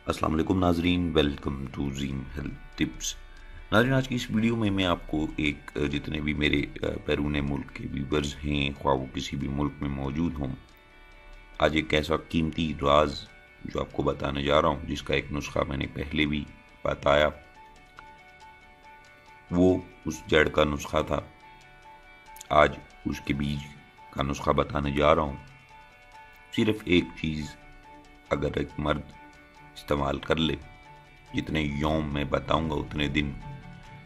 السلام علیکم ناظرین، ویلکم ٹو زیم ہیلتھ ٹپس۔ ناظرین، آج کی اس ویڈیو میں آپ کو جتنے بھی میرے بیرون ملک کے ویورز ہیں، خواہ وہ کسی بھی ملک میں موجود ہوں، آج ایک ایسا قیمتی راز جو آپ کو بتانے جا رہا ہوں، جس کا ایک نسخہ میں نے پہلے بھی بتایا، وہ اس جڑ کا نسخہ تھا۔ آج اس کے بیج کا نسخہ بتانے جا رہا ہوں۔ صرف ایک چیز اگر ایک مرد استعمال کر لے، جتنے یوم میں بتاؤں گا اتنے دن،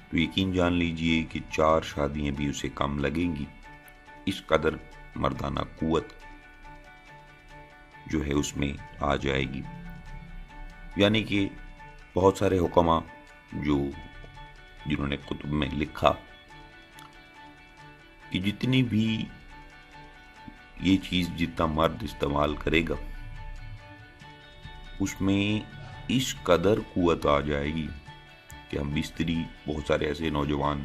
تو یقین جان لیجئے کہ 4 شادیاں بھی اسے کم لگیں گی۔ اس قدر مردانہ قوت جو ہے اس میں آ جائے گی۔ یعنی کہ بہت سارے حکماء جنہوں نے کتب میں لکھا کہ جتنی بھی یہ چیز جتنا مرد استعمال کرے گا، اس میں اس قدر قوت آ جائے گی کہ ہم بستری، بہت سارے ایسے نوجوان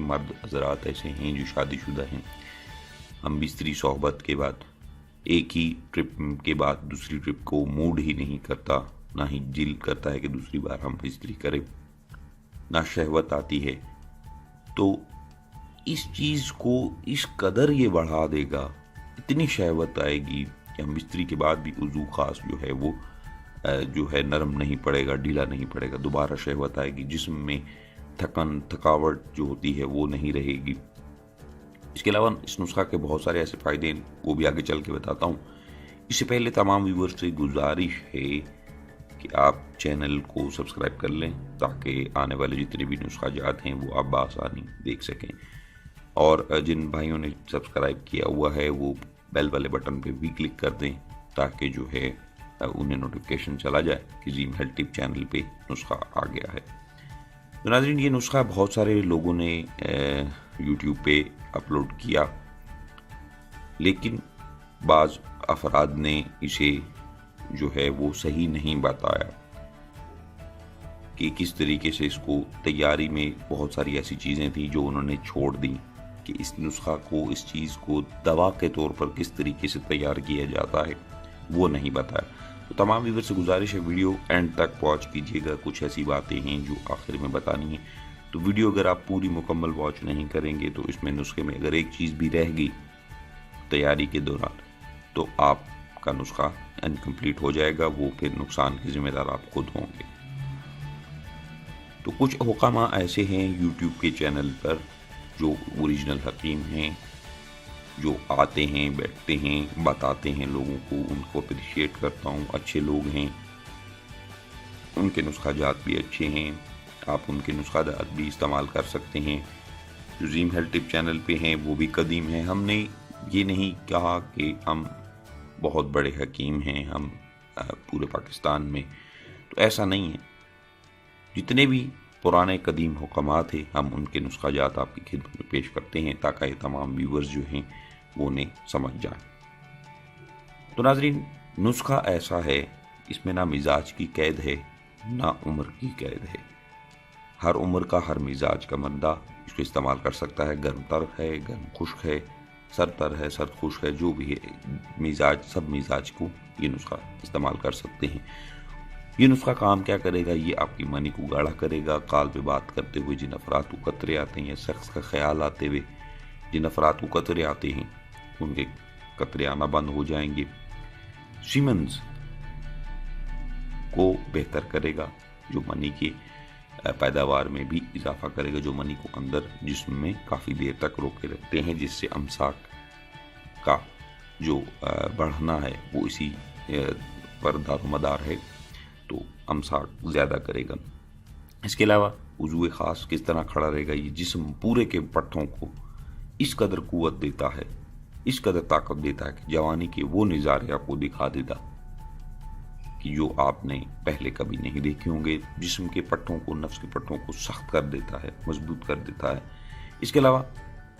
مرد حضرات ایسے ہیں جو شادی شدہ ہیں، ہم بستری صحبت کے بعد ایک ہی ٹرپ کے بعد دوسری ٹرپ کو موڈ ہی نہیں کرتا، نہ ہی دل کرتا ہے کہ دوسری بار ہم بستری کریں، نہ شہوت آتی ہے۔ تو اس چیز کو اس قدر یہ بڑھا دے گا، اتنی شہوت آئے گی کہ ہم بستری کے بعد بھی عضو خاص جو ہے نرم نہیں پڑے گا، ڈھیلا نہیں پڑے گا، دوبارہ شہوت آئے گی، جسم میں تھکاوٹ جو ہوتی ہے وہ نہیں رہے گی۔ اس کے علاوہ اس نسخہ کے بہت سارے ایسے فائدے ہیں، وہ بھی آگے چل کے بتاتا ہوں۔ اس سے پہلے تمام ویورز سے گزارش ہے کہ آپ چینل کو سبسکرائب کر لیں تاکہ آنے والے جتنے بھی نسخہ جات ہیں وہ آپ بآسانی دیکھ سکیں، اور جن بھائیوں نے سبسکرائب کیا ہوا ہے وہ بیل والے بٹن پہ بھی کلک کر دیں تاکہ جو ہے انہیں نوٹیفیکیشن چلا جائے کہ زیم ہیلتھ ٹپ چینل پہ نسخہ آ گیا ہے۔ تو ناظرین، یہ نسخہ بہت سارے لوگوں نے یوٹیوب پہ اپلوڈ کیا، لیکن بعض افراد نے اسے جو ہے وہ صحیح نہیں بتایا کہ کس طریقے سے اس کو تیاری میں بہت ساری ایسی چیزیں تھیں جو انہوں نے چھوڑ دیں، کہ اس نسخہ کو، اس چیز کو دوا کے طور پر کس طریقے سے تیار کیا جاتا ہے وہ نہیں بتایا۔ تو تمام ویور سے گزارش ہے ویڈیو اینڈ تک واچ کیجیے گا، کچھ ایسی باتیں ہیں جو آخر میں بتانی ہیں۔ تو ویڈیو اگر آپ پوری مکمل واچ نہیں کریں گے تو اس میں نسخے میں اگر ایک چیز بھی رہ گئی تیاری کے دوران تو آپ کا نسخہ انکمپلیٹ ہو جائے گا، وہ پھر نقصان کے ذمہ دار آپ خود ہوں گے۔ تو کچھ حکماء ایسے ہیں یوٹیوب کے چینل پر جو اوریجنل حکیم ہیں، جو آتے ہیں، بیٹھتے ہیں، بتاتے ہیں لوگوں کو، ان کو اپریشیٹ کرتا ہوں، اچھے لوگ ہیں، ان کے نسخہ جات بھی اچھے ہیں، آپ ان کے نسخہ جات بھی استعمال کر سکتے ہیں۔ جو زیم ہیلتھ ٹپ چینل پہ ہیں وہ بھی قدیم ہیں، ہم نے یہ نہیں کہا کہ ہم بہت بڑے حکیم ہیں ہم پورے پاکستان میں، تو ایسا نہیں ہے۔ جتنے بھی پرانے قدیم حکمات تھے ہم ان کے نسخہ جات آپ کی خدمت میں پیش کرتے ہیں تاکہ یہ تمام ویورز جو ہیں وہ انہیں سمجھ جائیں۔ تو ناظرین، نسخہ ایسا ہے، اس میں نہ مزاج کی قید ہے نہ عمر کی قید ہے۔ ہر عمر کا، ہر مزاج کا بندہ اس کو استعمال کر سکتا ہے، گرم تر ہے، گرم خشک ہے، سرد تر ہے، سرد خشک ہے، جو بھی ہے مزاج، سب مزاج کو یہ نسخہ استعمال کر سکتے ہیں۔ یہ نسخہ کام کیا کرے گا؟ یہ آپ کی منی کو گاڑھا کرے گا۔ کال پہ بات کرتے ہوئے جن افراد کو قطرے آتے ہیں یا شخص کا خیال آتے ہوئے جن افراد کو قطرے آتے ہیں ان کے قطرے آنا بند ہو جائیں گے۔ سیمنز کو بہتر کرے گا، جو منی کے پیداوار میں بھی اضافہ کرے گا، جو منی کو اندر جسم میں کافی دیر تک روکے رکھتے ہیں، جس سے امساک کا جو بڑھنا ہے وہ اسی پر دار و مدار ہے، تو امساک زیادہ کرے گا۔ اس کے علاوہ عضو خاص کس طرح کھڑا رہے گا؟ یہ جسم پورے کے پٹھوں کو اس قدر قوت دیتا ہے، اس قدر طاقت دیتا ہے کہ جوانی کے وہ نظارے آپ کو دکھا دیتا کہ جو آپ نے پہلے کبھی نہیں دیکھے ہوں گے۔ جسم کے پٹھوں کو، نفس کے پٹھوں کو سخت کر دیتا ہے، مضبوط کر دیتا ہے۔ اس کے علاوہ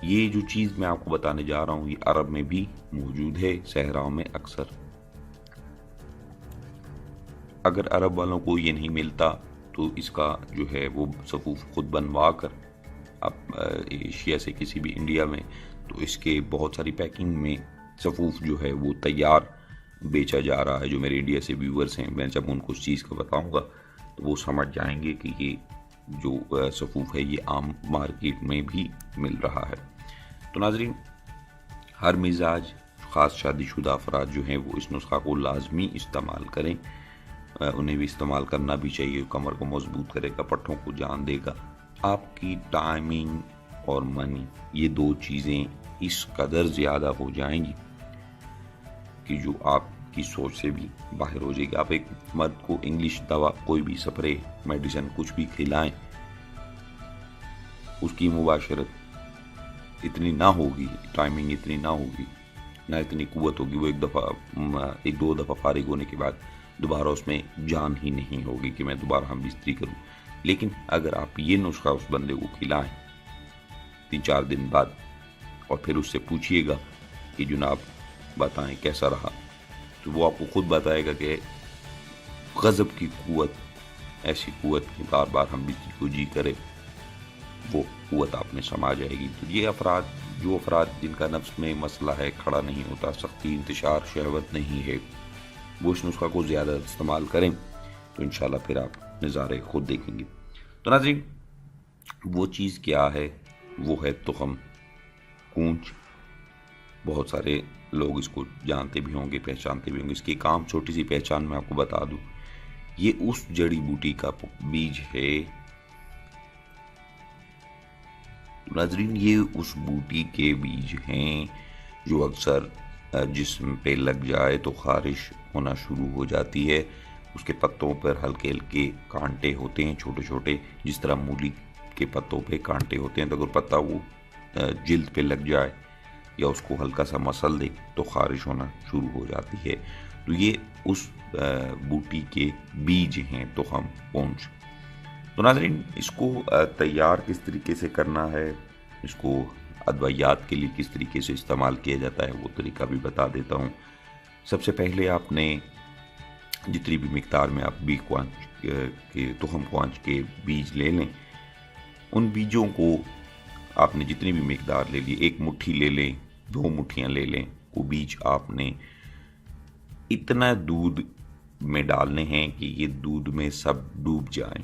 یہ جو چیز میں آپ کو بتانے جا رہا ہوں یہ عرب میں بھی موجود ہے، صحراؤں میں اکثر۔ اگر عرب والوں کو یہ نہیں ملتا تو اس کا جو ہے وہ صفوف خود بنوا کر آپ ایشیا سے کسی بھی انڈیا میں، تو اس کے بہت ساری پیکنگ میں صفوف جو ہے وہ تیار بیچا جا رہا ہے. جو میرے انڈیا سے ویورز ہیں، میں جب ان کو اس چیز کا بتاؤں گا تو وہ سمجھ جائیں گے کہ یہ جو سفوف ہے یہ عام مارکیٹ میں بھی مل رہا ہے. تو ناظرین، ہر مزاج خاص شادی شدہ افراد جو ہیں وہ اس نسخہ کو لازمی استعمال کریں. انہیں بھی استعمال کرنا بھی چاہیے. کمر کو مضبوط کرے گا، پٹھوں کو جان دے گا. آپ کی ٹائمنگ اور منی، یہ دو چیزیں اس قدر زیادہ ہو جائیں گی کہ جو آپ کی سوچ سے بھی باہر ہو جائے گی. آپ ایک مرد کو انگلش دوا، کوئی بھی سپرے، میڈیسن، کچھ بھی کھلائیں، اس کی مباشرت اتنی نہ ہوگی، ٹائمنگ اتنی نہ ہوگی، نہ اتنی قوت ہوگی. وہ ایک دو دفعہ فارغ ہونے کے بعد دوبارہ اس میں جان ہی نہیں ہوگی کہ میں دوبارہ ہم بستری کروں. لیکن اگر آپ یہ نسخہ اس بندے کو کھلائیں 3-4 دن بعد اور پھر اس سے پوچھئے گا کہ جناب بتائیں کیسا رہا، تو وہ آپ کو خود بتائے گا کہ غضب کی قوت، ایسی قوت کہ بار بار ہم بستری کو جی کرے، وہ قوت آپ میں سما جائے گی. تو یہ جو افراد جن کا نفس میں مسئلہ ہے، کھڑا نہیں ہوتا، سختی، انتشار، شہوت نہیں ہے، وہ اس نسخہ کو زیادہ استعمال کریں تو انشاءاللہ پھر آپ نظارے خود دیکھیں گے. تو ناظرین، وہ چیز کیا ہے؟ وہ ہے تخم کونچ. بہت سارے لوگ اس کو جانتے بھی ہوں گے، پہچانتے بھی ہوں گے. اس کی ایک عام چھوٹی سی پہچان میں آپ کو بتا دوں. یہ اس جڑی بوٹی کا بیج ہے ناظرین، یہ اس بوٹی کے بیج ہیں جو اکثر جسم پہ لگ جائے تو خارش ہونا شروع ہو جاتی ہے. اس کے پتوں پر ہلکے ہلکے کانٹے ہوتے ہیں، چھوٹے چھوٹے، جس طرح مولی کے پتوں پہ کانٹے ہوتے ہیں. تو اگر پتا وہ جلد پہ لگ جائے یا اس کو ہلکا سا مسل دے تو خارش ہونا شروع ہو جاتی ہے. تو یہ اس بوٹی کے بیج ہیں، تخم کونچ. تو ناظرین، اس کو تیار کس طریقے سے کرنا ہے، اس کو ادویات کے لیے کس طریقے سے استعمال کیا جاتا ہے، وہ طریقہ بھی بتا دیتا ہوں. سب سے پہلے آپ نے جتنی بھی مقدار میں آپ تخم کوانچ کے بیج لے لیں، ان بیجوں کو آپ نے جتنی بھی مقدار لے لی، 1 مٹھی لے لیں، 2 مٹھیاں لے لیں. وہ بیج آپ نے اتنا دودھ میں ڈالنے ہیں کہ یہ دودھ میں سب ڈوب جائیں.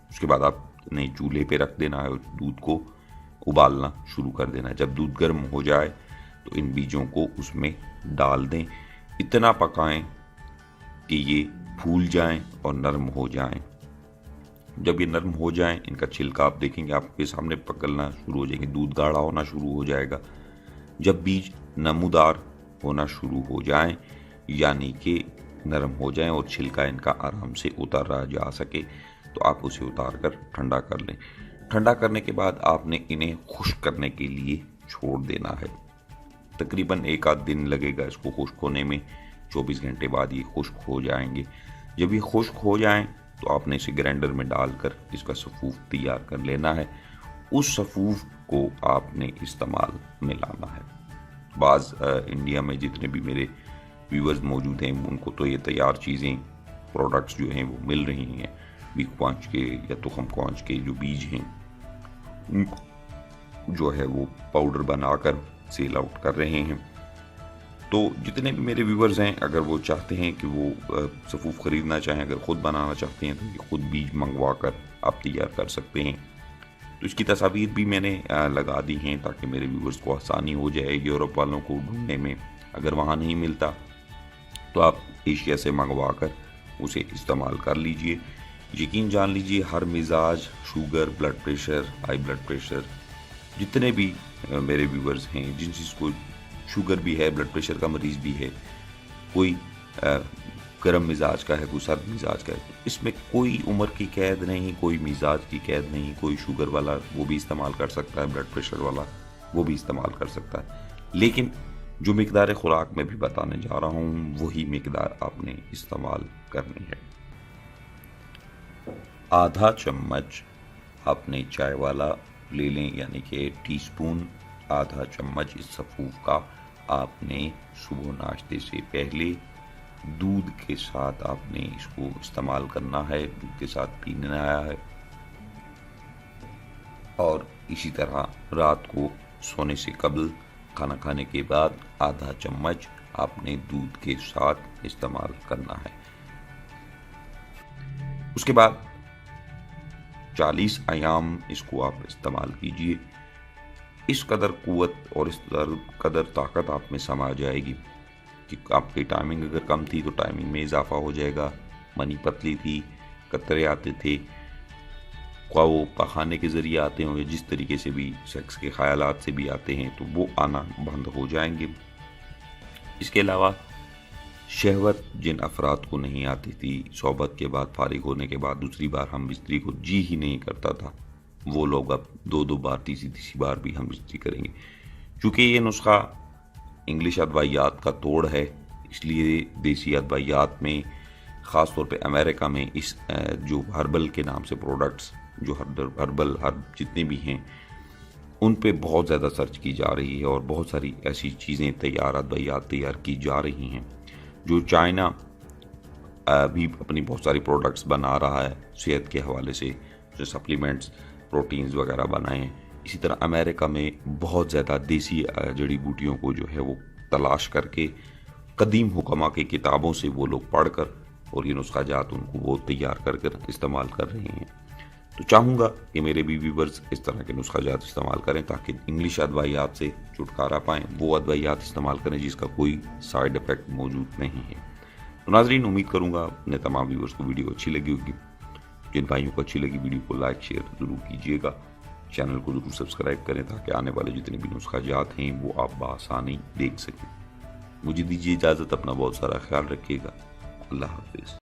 اس کے بعد آپ نے چولہے پہ رکھ دینا ہے اور دودھ کو ابالنا شروع کر دینا ہے. جب دودھ گرم ہو جائے تو ان بیجوں کو اس میں ڈال دیں. اتنا پکائیں کہ یہ پھول جائیں اور نرم ہو جائیں. جب یہ نرم ہو جائیں، ان کا چھلکا آپ دیکھیں گے آپ کے سامنے پکڑنا شروع ہو جائیں گے، دودھ گاڑھا ہونا شروع ہو جائے گا. جب بیج نمودار ہونا شروع ہو جائیں، یعنی کہ نرم ہو جائیں اور چھلکا ان کا آرام سے اتارا جا سکے، تو آپ اسے اتار کر ٹھنڈا کر لیں. ٹھنڈا کرنے کے بعد آپ نے انہیں خشک کرنے کے لیے چھوڑ دینا ہے. تقریباً 1-8 دن لگے گا اس کو خشک ہونے میں. 24 گھنٹے بعد یہ خشک ہو جائیں گے. جب یہ خشک ہو جائیں تو آپ نے اسے گرینڈر میں ڈال کر اس کا سفوف تیار کر لینا ہے. اس سفوف کو آپ نے استعمال میں لانا ہے. بعض انڈیا میں جتنے بھی میرے ویورز موجود ہیں ان کو تو یہ تیار چیزیں، پروڈکٹس جو ہیں وہ مل رہی ہیں. بیج کوانچ کے یا تخم کوانچ کے جو بیج ہیں ان کو جو ہے وہ پاؤڈر بنا کر سیل آؤٹ کر رہے ہیں. تو جتنے بھی میرے ویورز ہیں، اگر وہ چاہتے ہیں کہ وہ سفوف خریدنا چاہیں، اگر خود بنانا چاہتے ہیں، تو یہ خود بیج منگوا کر آپ تیار کر سکتے ہیں. تو اس کی تصاویر بھی میں نے لگا دی ہیں تاکہ میرے ویورز کو آسانی ہو جائے یورپ والوں کو ڈھونڈنے میں. اگر وہاں نہیں ملتا تو آپ ایشیا سے منگوا کر اسے استعمال کر لیجئے. یقین جان لیجئے، ہر مزاج، sugar, blood pressure, high blood pressure, جتنے بھی میرے ویورز ہیں جن چیز کو شوگر بھی ہے، بلڈ پریشر کا مریض بھی ہے، کوئی گرم مزاج کا ہے، کوئی سرد مزاج کا ہے، اس میں کوئی عمر کی قید نہیں، کوئی مزاج کی قید نہیں. کوئی شوگر والا وہ بھی استعمال کر سکتا ہے، بلڈ پریشر والا وہ بھی استعمال کر سکتا ہے. لیکن جو مقدار خوراک میں بھی بتانے جا رہا ہوں وہی مقدار آپ نے استعمال کرنی ہے. آدھا چمچ آپ نے چائے والا لے لیں، یعنی کہ ٹی سپون. آدھا چمچ اس سفوف کا آپ نے صبح ناشتے سے پہلے دودھ کے ساتھ آپ نے اس کو استعمال کرنا ہے، دودھ کے ساتھ پینا ہے. اور اسی طرح رات کو سونے سے قبل، کھانا کھانے کے بعد آدھا چمچ آپ نے دودھ کے ساتھ استعمال کرنا ہے۔ اس کے بعد 40 ایام اس کو آپ استعمال کیجئے۔ اس قدر قوت اور اس قدر طاقت آپ میں سما جائے گی کہ آپ کی ٹائمنگ اگر کم تھی تو ٹائمنگ میں اضافہ ہو جائے گا، منی پتلی تھی، قطرے آتے تھے، خواہ وہ پخانے کے ذریعے آتے ہوں یا جس طریقے سے بھی سیکس کے خیالات سے بھی آتے ہیں تو وہ آنا بند ہو جائیں گے۔ اس کے علاوہ شہوت جن افراد کو نہیں آتی تھی، صحبت کے بعد فارغ ہونے کے بعد دوسری بار ہم بستری کو جی ہی نہیں کرتا تھا، وہ لوگ اب 2 بار تیسری بار بھی ہم بستری کریں گے۔ چونکہ یہ نسخہ انگلش ادویات کا توڑ ہے، اس لیے دیسی ادویات میں خاص طور پہ امریکہ میں اس جو ہربل کے نام سے پروڈکٹس جو ہربل جتنے بھی ہیں ان پہ بہت زیادہ سرچ کی جا رہی ہے اور بہت ساری ایسی چیزیں ادویات تیار کی جا رہی ہیں جو چائنا بھی اپنی بہت ساری پروڈکٹس بنا رہا ہے صحت کے حوالے سے، جو سپلیمنٹس پروٹینز وغیرہ بنائے ہیں۔ اسی طرح امریکہ میں بہت زیادہ دیسی جڑی بوٹیوں کو جو ہے وہ تلاش کر کے قدیم حکما کی کتابوں سے وہ لوگ پڑھ کر اور یہ نسخہ جات ان کو وہ تیار کر کر استعمال کر رہے ہیں۔ تو چاہوں گا کہ میرے بھی ویورز اس طرح کے نسخہ جات استعمال کریں تاکہ انگلش ادویات سے چھٹکارا پائیں، وہ ادویات استعمال کریں جس کا کوئی سائیڈ ایفیکٹ موجود نہیں ہے۔ تو ناظرین، امید کروں گا اپنے تمام ویورز کو ویڈیو اچھی لگی ہوگی۔ جن بھائیوں کو اچھی لگی ویڈیو کو لائک شیئر ضرور کیجیے گا، چینل کو ضرور سبسکرائب کریں تاکہ آنے والے جتنے بھی نسخہ جات ہیں وہ آپ بآسانی دیکھ سکیں۔ مجھے دیجیے اجازت، اپنا بہت سارا خیال رکھیے گا۔ اللہ حافظ۔